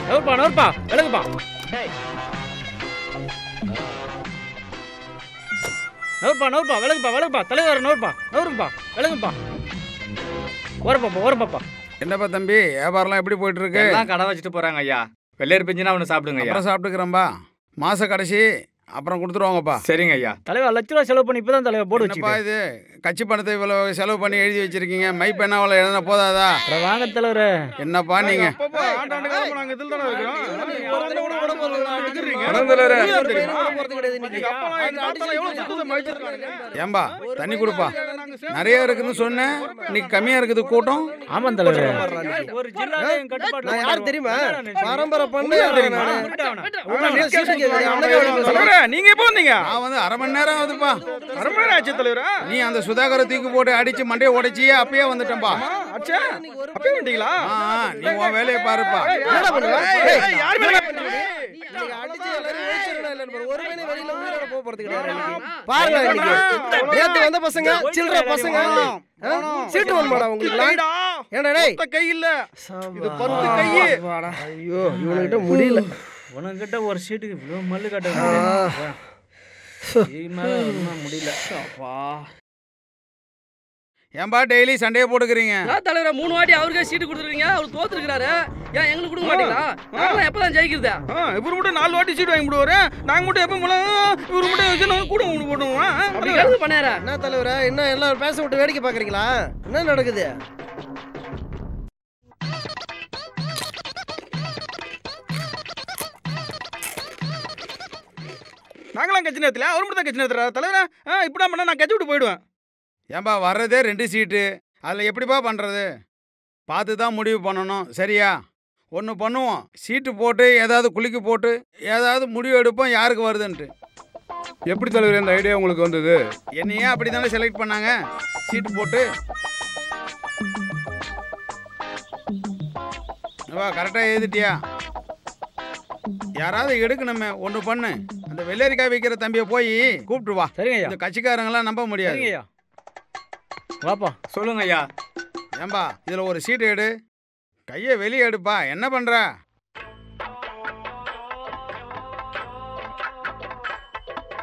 நவுர்ப்பா நவுர்ப்பா விலகுப்பா. நவுர்ப்பா நவுர்ப்பா விலகுப்பா. தலைவர் நவுர்ப்பா நவுருப்பா விலகுப்பா. ஓரப்பாப்பா. என்னப்பா தம்பி, வியாபாரம்லாம் எப்படி போயிட்டு இருக்கு? எல்லாம் கடை வச்சுட்டு போறாங்க ஐயா. வெள்ளையர் பிஞ்சுனா அவனு சாப்பிடுங்க ஐயா. அப்புறம் சாப்பிட்டுக்கிறேன்பா. மாச கடைசி அப்புறம் கொடுத்துருவாங்கப்பா. சரிங்க ஐயா. தலைவர் லட்ச ரூபா செலவு பண்ணி இப்பதான் தலைவர் போட்டு என்னப்பா வச்சுப்பா. இது கட்சி பணத்தை இவ்வளவு செலவு பண்ணி எழுதி வச்சிருக்கீங்க? மை பெண்ணாவில் எழுதினா போதாதா? வாங்க தலைவர். என்னப்பா நீங்க ஏம்பா தண்ணி கொடுப்பா. நிறைய இருக்குன்னு சொன்னேன், இன்னைக்கு கம்மியா இருக்குது கூட்டம். ஆமாம் தலைவர். ஒரு ஜில்லாவே என் கட்டுப்பாட்டுல நான் யார் தெரியுமா? பரம்பரை பண்ண தெரியுமா? நீங்க எப்போ வந்தீங்க? நான் வந்து அரை மணி நேரம் ஆகுதுப்பா. அரை மணி நேரம் ஆச்சு தலைவரா. நீ அந்த சுதாகரை தூக்கி போட்டு அடிச்சு மண்டையை உடைச்சியே அப்பயே வந்துட்டேன்பா. அச்சா அப்பவே வந்தீங்களா? நீ உன் வேலையை பாருப்பா. என்னடா பண்ணுவ? யார் மேல நீங்க அடிச்சு எல்லாரும் வெச்சறனா இல்லன்னு ஒரு வேளை வெளியில ஊரட போக போறது கிடையாது. பாருங்க இன்னைக்கு நேத்து வந்த பசங்க சில்ற பசங்க சீட்டு வரமாடா உங்களுக்கு. ஏன்டா டேய் கை இல்ல, இது 10 கை. ஐயோ இவனுகிட்ட முடியல. உனக்கிட்ட ஒரு சீட்டுக்கு இவ்வளோ மல்லு கட்ட முடியல. ஏன்பா டெய்லி சண்டையை போட்டுக்கிறீங்க? தலைவரை 3 வாட்டி அவருக்கே சீட்டு கொடுத்துருக்கீங்க. அவர் தோத்துருக்காரு. ஏன் எங்களுக்கு கொடுக்க மாட்டீங்களா? நாங்களாம் எப்பதான் ஜெயிக்கிறதா? இவரு மட்டும் 4 வாட்டி சீட் வாங்கி போடுவாரு. நாங்க மட்டும் எப்ப போலாம் இவரு மட்டும் கூட போடுவோம். அப்படி எழுது பண்ணாரா? என்ன தலைவரே என்ன எல்லாம் பேச விட்டு வேடிக்கை பாக்குறீங்களா? என்ன நடக்குது? நாங்களாம் கட்சி நேரத்துல அவர் மட்டும் தான் கட்சி நேரத்துல தலைவரா. இப்படி பண்ணா நான் கட்சி விட்டு போயிடுவேன். ஏன்பா வர்றதே 2 சீட்டு, அதில் எப்படிப்பா பண்ணுறது? பார்த்து தான் முடிவு பண்ணணும், சரியா? ஒன்று பண்ணுவோம், சீட்டு போட்டு ஏதாவது குலுக்கி போட்டு ஏதாவது முடிவு எடுப்போம் யாருக்கு வருதுன்ட்டு. எப்படி தலைவர் இந்த ஐடியா உங்களுக்கு வந்தது? என்னையே அப்படி தானே செலக்ட் பண்ணாங்க, சீட்டு போட்டு. வா கரெக்டாக எழுதிட்டியா? யாராவது எடுக்கணுமே, ஒன்று பண்ணு. அந்த வெள்ளரிக்காய் வைக்கிற தம்பியை போய் கூப்பிட்டு வா. சரிங்க ஐயா. இந்த கட்சிக்காரங்களாம் நம்ப முடியாது. சரிங்க ஐயா. வாப்பா. சொல்லுங்க ஐயா. ஏம்பா இதில் ஒரு சீட்டு எடு, கையை வெளியே எடுப்பா. என்ன பண்ற?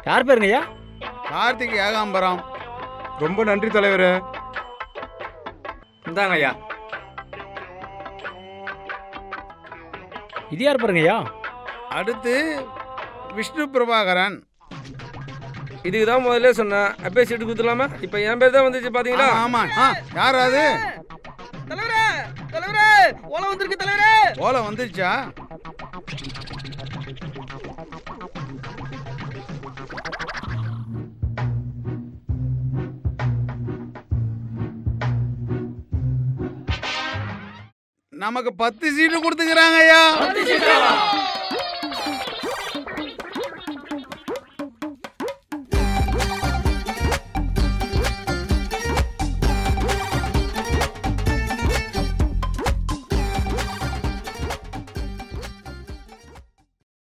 யார் பேருங்க ஐயா? கார்த்திக் ஏகாம்பரம். ரொம்ப நன்றி தலைவரே. இந்தாங்க ஐயா. இது யார் பாருங்க ஐயா? அடுத்து விஷ்ணு பிரபாகரன். இதுக்கு தான் முதல்ல சொன்னேன், அப்பயே சீட்டு கொடுத்துலாமா? இப்போ என் பேர் தான் வந்துச்சு பாத்தீங்களா? ஆமா. யார் அது? தலைவரே தலைவரே ஓலை வந்திருக்கு தலைவரே. ஓலை வந்துருச்சா? நமக்கு 10 சீட்டு கொடுத்துக்கிறாங்க ஐயா.